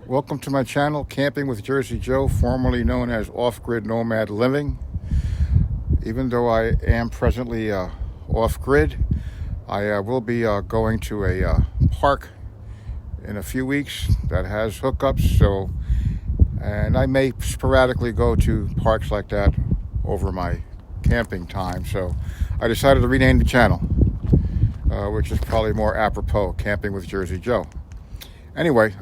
Welcome to my channel, Camping with Jersey Joe, formerly known as Off-Grid Nomad Living. Even though I am presently off-grid, I will be going to a park in a few weeks that has hookups, and I may sporadically go to parks like that over my camping time. So I decided to rename the channel, which is probably more apropos, Camping with Jersey Joe. Anyway,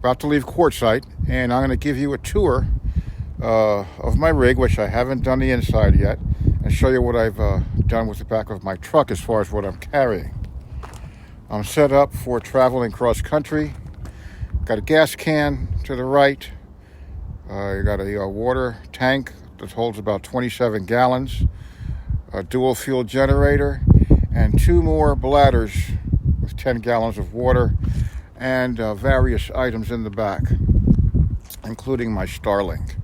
about to leave Quartzite, and I'm going to give you a tour of my rig, which I haven't done the inside yet, and show you what I've done with the back of my truck as far as what I'm carrying. I'm set up for traveling cross country. Got a gas can to the right. You got a water tank that holds about 27 gallons, a dual fuel generator, and two more bladders with 10 gallons of water, and various items in the back, including my Starlink.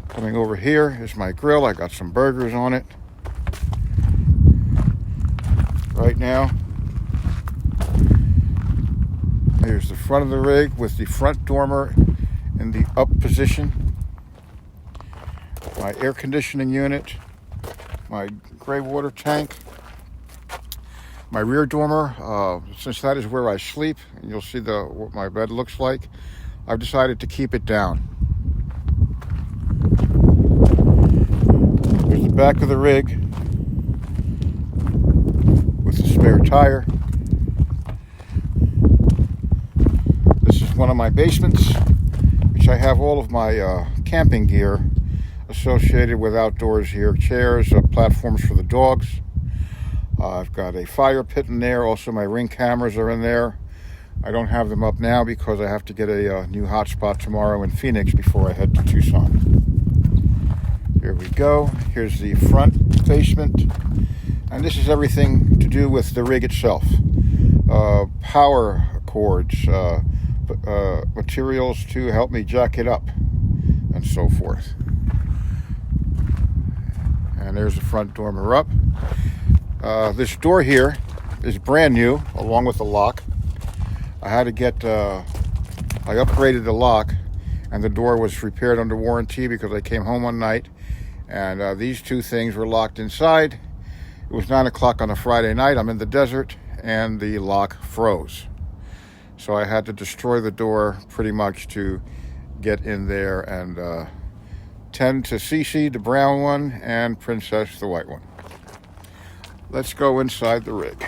Coming over here is my grill. I got some burgers on it right now. Here's the front of the rig with the front dormer in the up position. My air conditioning unit, my gray water tank, my rear dormer, since that is where I sleep, and you'll see what my bed looks like, I've decided to keep it down. There's the back of the rig with the spare tire. This is one of my basements, which I have all of my camping gear associated with outdoors here. Chairs, platforms for the dogs. I've got a fire pit in there. Also, my Ring cameras are in there. I don't have them up now because I have to get a new hotspot tomorrow in Phoenix before I head to Tucson. Here we go. Here's the front basement. And this is everything to do with the rig itself. Power cords, materials to help me jack it up, and so forth. And there's the front dormer up. This door here is brand new, along with the lock. I had to I upgraded the lock, and the door was repaired under warranty because I came home one night, and these two things were locked inside. It was 9 o'clock on a Friday night. I'm in the desert, and the lock froze. So I had to destroy the door pretty much to get in there and tend to Cece, the brown one, and Princess, the white one. Let's go inside the rig.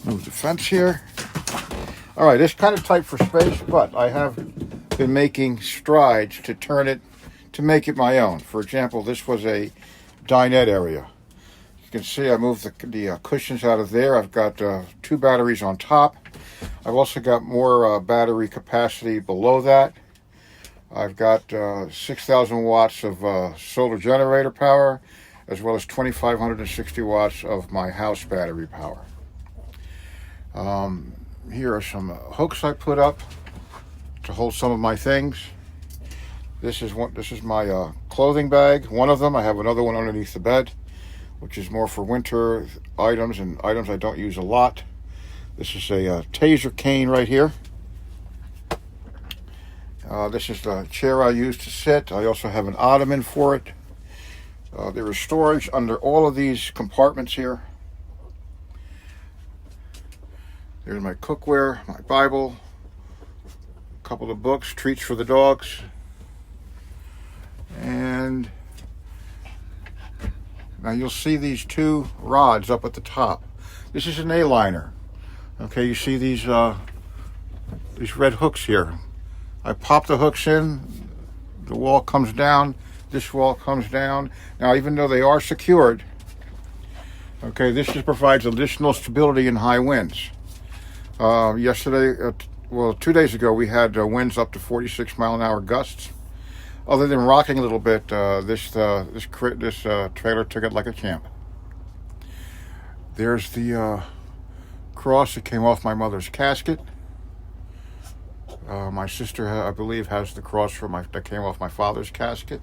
Move the fence here. All right, it's kind of tight for space, but I have been making strides to turn it, to make it my own. For example, this was a dinette area. You can see I moved the cushions out of there. I've got 2 batteries on top. I've also got more battery capacity below that. I've got 6,000 watts of solar generator power, as well as 2,560 watts of my house battery power. Here are some hooks I put up to hold some of my things. This is my clothing bag. One of them. I have another one underneath the bed, which is more for winter items and items I don't use a lot. This is a taser cane right here. This is the chair I use to sit. I also have an ottoman for it. There is storage under all of these compartments here. There's my cookware, my Bible, a couple of books, treats for the dogs. And now you'll see these 2 rods up at the top. This is an A-liner. Okay, you see these red hooks here. I pop the hooks in, the wall comes down, this wall comes down. Now, even though they are secured, okay, this just provides additional stability in high winds. Yesterday, 2 days ago, we had winds up to 46 mile an hour gusts. Other than rocking a little bit, this trailer took it like a champ. There's the cross that came off my mother's casket. My sister, I believe, has the cross that came off my father's casket.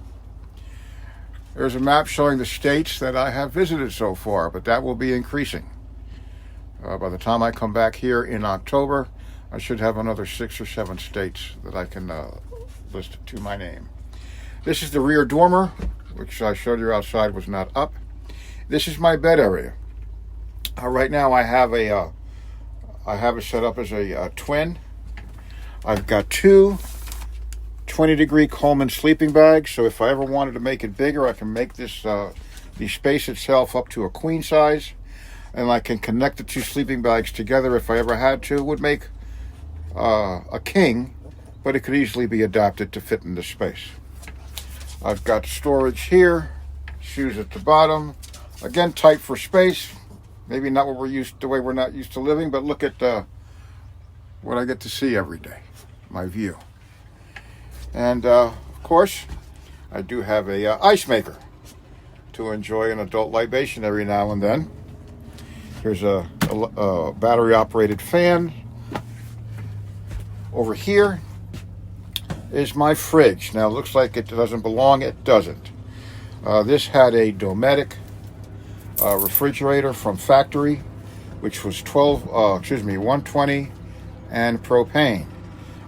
There's a map showing the states that I have visited so far, but that will be increasing. By the time I come back here in October, I should have another 6 or 7 states that I can list to my name. This is the rear dormer, which I showed you outside was not up. This is my bed area. Right now I have it set up as a twin. I've got 2 20-degree Coleman sleeping bags, so if I ever wanted to make it bigger, I can make this the space itself up to a queen size, and I can connect the 2 sleeping bags together if I ever had to. It would make a king, but it could easily be adapted to fit in this space. I've got storage here, shoes at the bottom. Again, tight for space. Maybe not the way we're not used to living, but look at what I get to see every day, my view. And of course, I do have a ice maker to enjoy an adult libation every now and then. Here's a battery-operated fan. Over here is my fridge. Now, it looks like it doesn't belong. It doesn't. This had a Dometic refrigerator from factory, which was 120 and propane.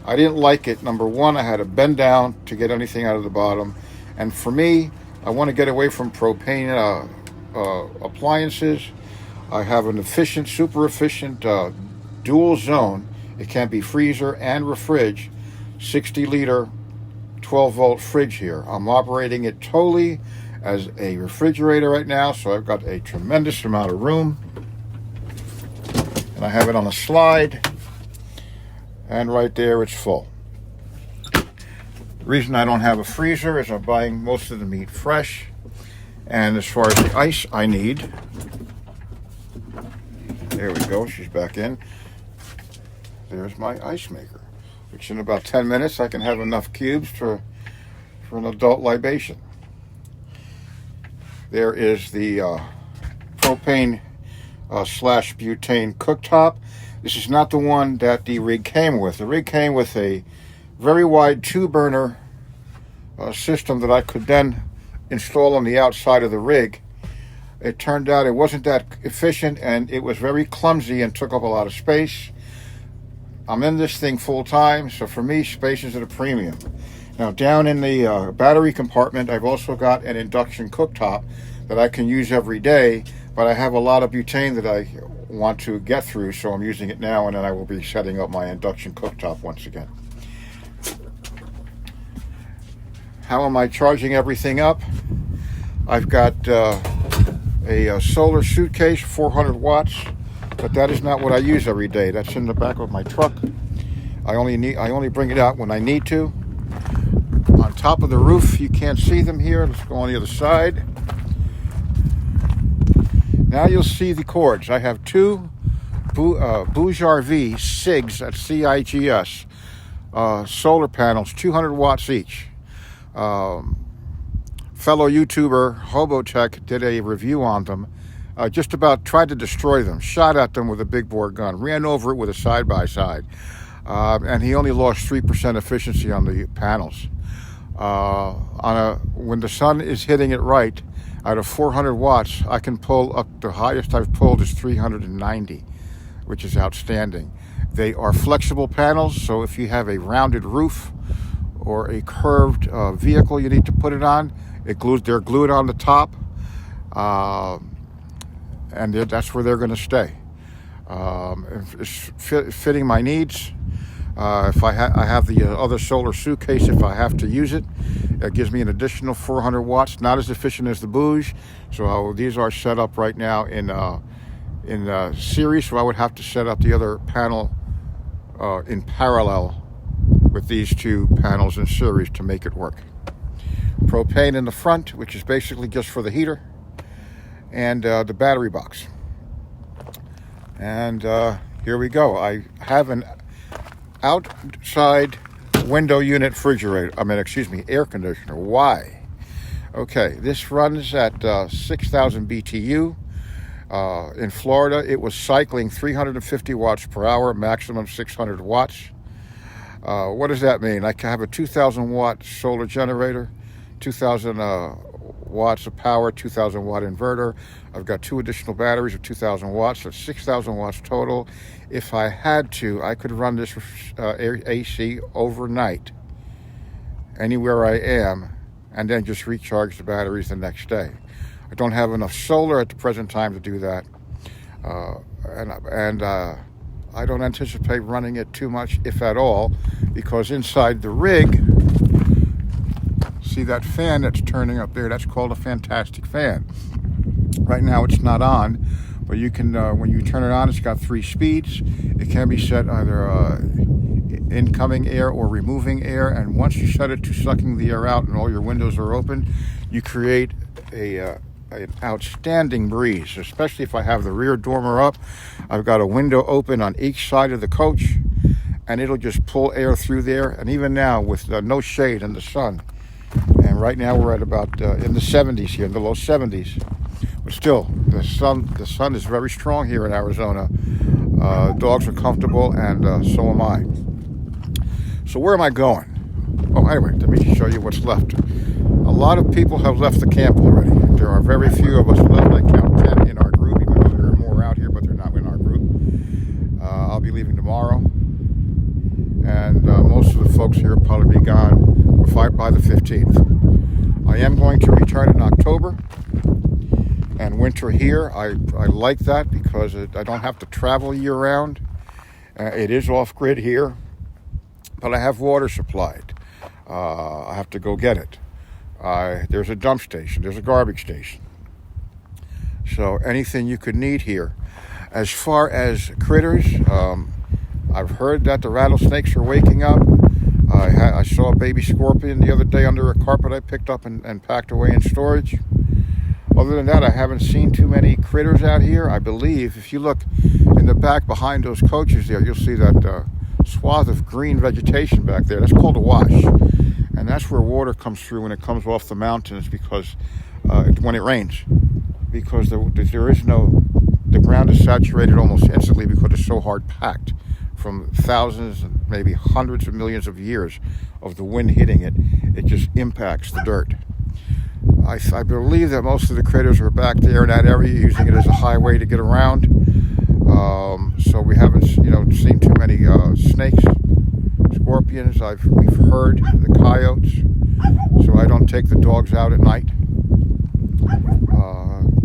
I didn't like it. Number one, I had to bend down to get anything out of the bottom. And for me, I want to get away from propane appliances. I have an efficient, super efficient dual zone. It can be freezer and refrige, 60-liter, 12-volt fridge here. I'm operating it totally as a refrigerator right now, so I've got a tremendous amount of room. And I have it on a slide, and right there it's full. The reason I don't have a freezer is I'm buying most of the meat fresh. And as far as the ice I need, there we go, she's back in. There's my ice maker, which in about 10 minutes I can have enough cubes for an adult libation. There is the propane slash butane cooktop. This is not the one that the rig came with. The rig came with a very wide 2-burner system that I could then install on the outside of the rig. It turned out it wasn't that efficient, and it was very clumsy and took up a lot of space. I'm in this thing full time, so for me, space is at a premium. Now, down in the battery compartment, I've also got an induction cooktop that I can use every day, but I have a lot of butane that I want to get through, so I'm using it now, and then I will be setting up my induction cooktop once again. How am I charging everything up? I've got a solar suitcase, 400 watts, but that is not what I use every day. That's in the back of my truck. I only bring it out when I need to. On top of the roof, you can't see them here. Let's go on the other side. Now you'll see the cords. I have 2 Bouge-RV SIGs, that's C-I-G-S, solar panels, 200 watts each. Fellow YouTuber Hobotech did a review on them. Just about tried to destroy them, shot at them with a big bore gun, ran over it with a side-by-side, and he only lost 3% efficiency on the panels. When the sun is hitting it right, out of 400 watts, I can pull up, the highest I've pulled is 390, which is outstanding. They are flexible panels, so if you have a rounded roof or a curved vehicle you need to put it on, they're glued on the top, and that's where they're going to stay. It's fitting my needs. If I have the other solar suitcase, if I have to use it, it gives me an additional 400 watts. Not as efficient as the Bouge, so these are set up right now in series. So I would have to set up the other panel in parallel with these 2 panels in series to make it work. Propane in the front, which is basically just for the heater, and the battery box. And here we go. I have an outside window unit air conditioner. Why? Okay, this runs at 6,000 BTU. In Florida, it was cycling 350 watts per hour, maximum 600 watts. What does that mean? I can have a 2,000 watt solar generator, 2,000 watts of power, 2,000 watt inverter. I've got 2 additional batteries of 2,000 watts. That's 6,000 watts total. If I had to, I could run this AC overnight anywhere I am, and then just recharge the batteries the next day. I don't have enough solar at the present time to do that, and I don't anticipate running it too much, if at all, because inside the rig, see that fan that's turning up there? That's called a fantastic fan. Right now it's not on, but you can, when you turn it on, it's got 3 speeds. It can be set either incoming air or removing air, and once you set it to sucking the air out and all your windows are open, you create an outstanding breeze, especially if I have the rear dormer up. I've got a window open on each side of the coach, and it'll just pull air through there. And even now with no shade in the sun, and right now we're at about in the 70s here, in the low 70s, but still the sun is very strong here in Arizona. Dogs are comfortable, and so am I. So where am I going? Oh, anyway, let me show you what's left. A lot of people have left the camp already. There are very few of us left. I count 10 in our group, even though there are more out here, but they're not in our group. I'll be leaving tomorrow, and most of the folks here will probably be gone by the 15th. I am going to return in October and winter here. I like that because I don't have to travel year-round. It is off-grid here, but I have water supplied. I have to go get it. There's a dump station. There's a garbage station. So anything you could need here. As far as critters, I've heard that the rattlesnakes are waking up. I saw a baby scorpion the other day under a carpet I picked up and packed away in storage. Other than that, I haven't seen too many critters out here. I believe if you look in the back behind those coaches there, you'll see that swath of green vegetation back there. That's called a wash. And that's where water comes through when it comes off the mountains, because when it rains, because the ground is saturated almost instantly because it's so hard packed from thousands, maybe hundreds of millions of years of the wind hitting it. It just impacts the dirt. I believe that most of the critters are back there in that area using it as a highway to get around. So we haven't, seen too many snakes, scorpions. We've heard the coyotes, so I don't take the dogs out at night.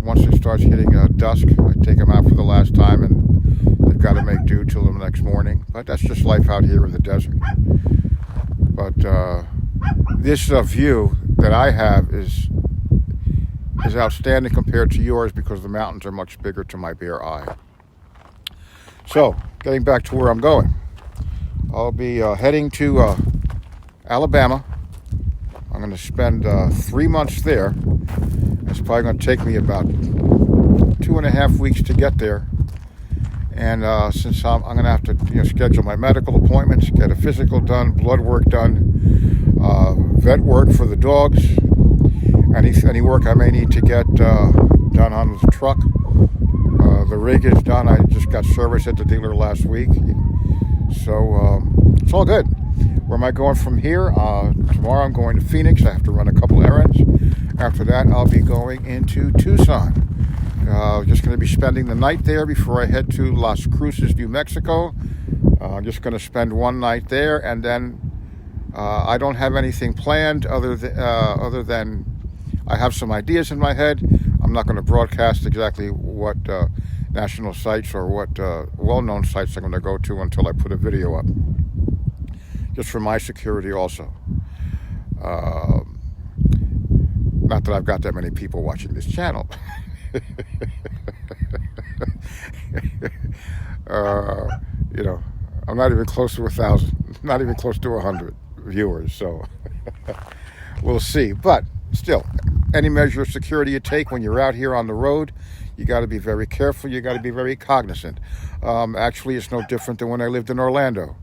Once it starts hitting dusk, I take them out for the last time, and they've got to make do till the next morning. But that's just life out here in the desert. But this view that I have is outstanding compared to yours, because the mountains are much bigger to my bare eye. So, getting back to where I'm going. I'll be heading to Alabama. I'm going to spend 3 months there. It's probably going to take me about 2.5 weeks to get there. And since I'm going to have to schedule my medical appointments, get a physical done, blood work done, vet work for the dogs, any work I may need to get done on the truck. The rig is done. I just got service at the dealer last week. So it's all good. Where am I going from here? Tomorrow I'm going to Phoenix. I have to run a couple errands. After that, I'll be going into Tucson. Just going to be spending the night there before I head to Las Cruces, New Mexico. I'm just going to spend one night there, and then I don't have anything planned other than I have some ideas in my head. I'm not going to broadcast exactly what national sites or what well-known sites I'm going to go to until I put a video up, just for my security also. Not that I've got that many people watching this channel. I'm not even close to 1,000, not even close to 100 viewers, so we'll see. But still, any measure of security you take when you're out here on the road, you got to be very careful. You got to be very cognizant. Actually, it's no different than when I lived in Orlando.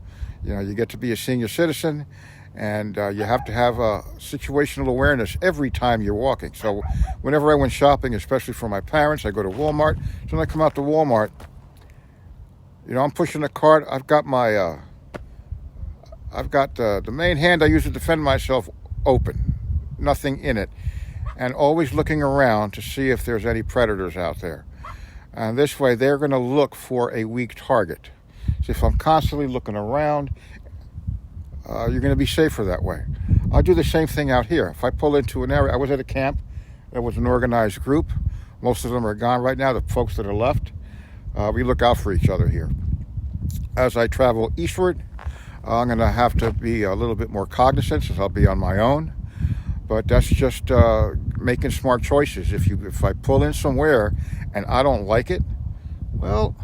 You get to be a senior citizen, and you have to have situational awareness every time you're walking. So whenever I went shopping, especially for my parents, I go to Walmart. So when I come out to Walmart, I'm pushing a cart. I've got my, the main hand I use to defend myself open, nothing in it. and always looking around to see if there's any predators out there. And this way, they're going to look for a weak target. So if I'm constantly looking around, you're going to be safer that way. I'll do the same thing out here. If I pull into an area, I was at a camp. There was an organized group. Most of them are gone right now, the folks that are left. We look out for each other here. As I travel eastward, I'm going to have to be a little bit more cognizant since I'll be on my own. But that's just making smart choices. If I pull in somewhere and I don't like it, well,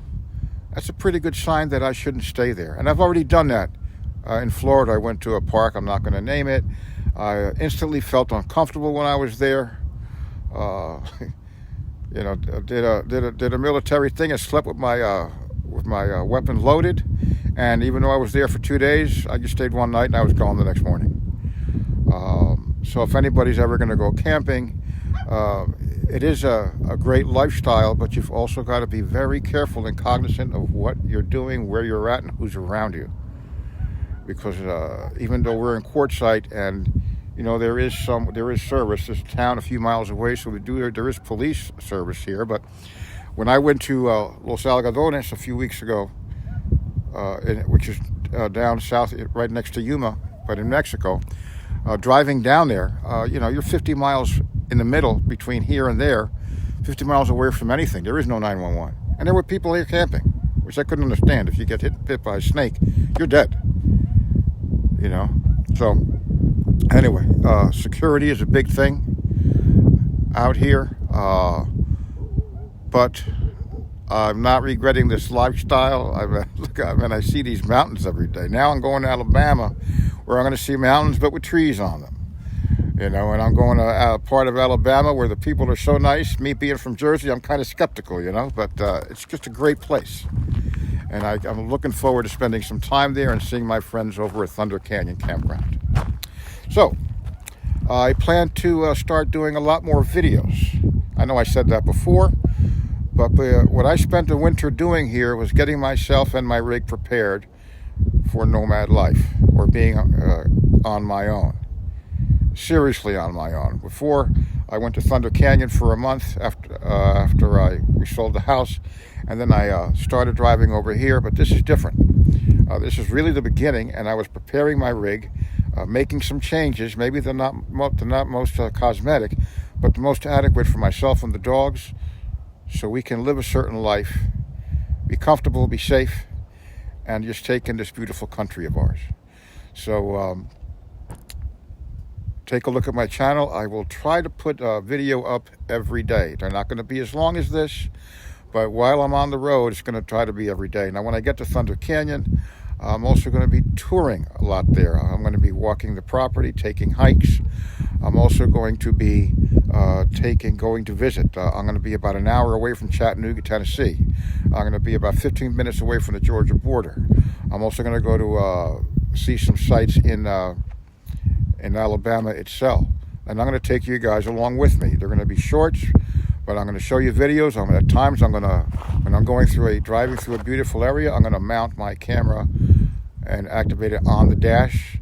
that's a pretty good sign that I shouldn't stay there. And I've already done that. In Florida, I went to a park. I'm not going to name it. I instantly felt uncomfortable when I was there. Did a military thing. I slept with my weapon loaded, and even though I was there for 2 days, I just stayed one night and I was gone the next morning. So if anybody's ever going to go camping, it is a great lifestyle, but you've also got to be very careful and cognizant of what you're doing, where you're at, and who's around you. Because even though we're in Quartzite, and there is service. There's a town a few miles away, so there is police service here. But when I went to Los Algodones a few weeks ago, which is down south, right next to Yuma, but in Mexico, driving down there, you're 50 miles in the middle between here and there, 50 miles away from anything. There is no 911. And there were people here camping, which I couldn't understand. If you get bit by a snake, you're dead. So anyway, security is a big thing out here, but I'm not regretting this lifestyle. I see these mountains every day. Now I'm going to Alabama, where I'm going to see mountains but with trees on them. And I'm going to a part of Alabama where the people are so nice. Me being from Jersey, I'm kind of skeptical, but it's just a great place. And I'm looking forward to spending some time there and seeing my friends over at Thunder Canyon Campground. So, I plan to start doing a lot more videos. I know I said that before, but what I spent the winter doing here was getting myself and my rig prepared for nomad life, or being on my own. Seriously on my own. Before, I went to Thunder Canyon for a month after we sold the house, and then I started driving over here. But this is different. This is really the beginning, and I was preparing my rig, making some changes. Maybe they're not most cosmetic, but the most adequate for myself and the dogs, so we can live a certain life, be comfortable, be safe, and just take in this beautiful country of ours. So take a look at my channel. I will try to put a video up every day. They're not going to be as long as this, but while I'm on the road, it's going to try to be every day. Now, when I get to Thunder Canyon, I'm also going to be touring a lot there. I'm going to be walking the property, taking hikes. I'm also going to be going to visit. I'm going to be about an hour away from Chattanooga, Tennessee. I'm going to be about 15 minutes away from the Georgia border. I'm also going to go to see some sites in Alabama itself. And I'm going to take you guys along with me. They're going to be shorts, but I'm going to show you videos. At times, when I'm driving through a beautiful area, I'm going to mount my camera and activate it on the dash.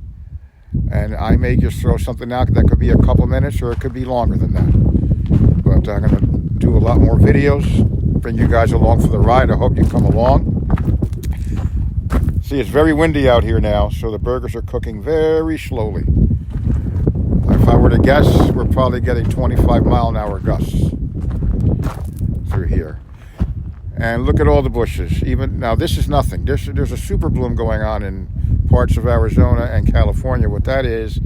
And I may just throw something out that could be a couple minutes, or it could be longer than that. But I'm going to do a lot more videos, bring you guys along for the ride. I hope you come along. See, it's very windy out here now, so the burgers are cooking very slowly. If I were to guess, we're probably getting 25-mile-an-hour gusts through here. And look at all the bushes. Even now, this is nothing. There's a super bloom going on in parts of Arizona and California. What that is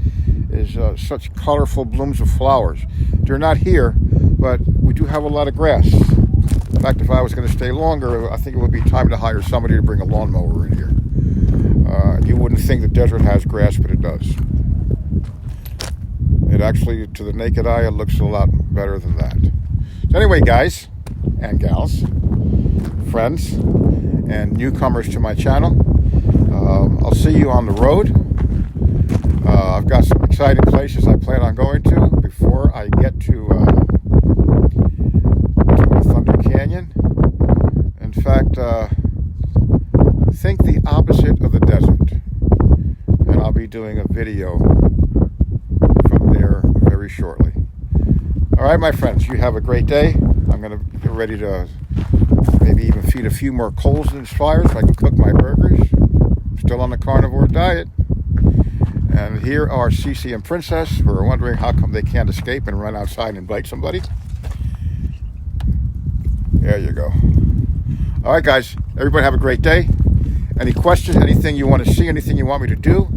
such colorful blooms of flowers. They're not here, but we do have a lot of grass. In fact, if I was going to stay longer, I think it would be time to hire somebody to bring a lawnmower in here. You wouldn't think the desert has grass, but it does. It actually, to the naked eye, it looks a lot better than that. So anyway, guys and gals, friends, and newcomers to my channel, I'll see you on the road. I've got some exciting places I plan on going to before I get to Thunder Canyon. In fact, think the opposite of the desert, and I'll be doing a video from there very shortly. All right, my friends, you have a great day. I'm going to get ready to maybe even feed a few more coals in this fire so I can cook my burgers. Still on the carnivore diet. And here are Cece and Princess, who are wondering how come they can't escape and run outside and bite somebody. There you go. All right, guys. Everybody have a great day. Any questions, anything you want to see, anything you want me to do,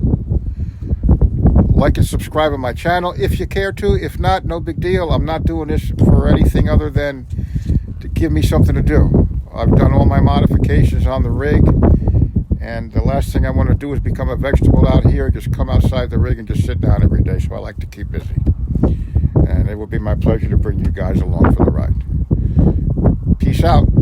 like and subscribe on my channel if you care to. If not, no big deal. I'm not doing this for anything other than to give me something to do. I've done all my modifications on the rig, and the last thing I want to do is become a vegetable out here, just come outside the rig and just sit down every day. So I like to keep busy. And it will be my pleasure to bring you guys along for the ride. Peace out.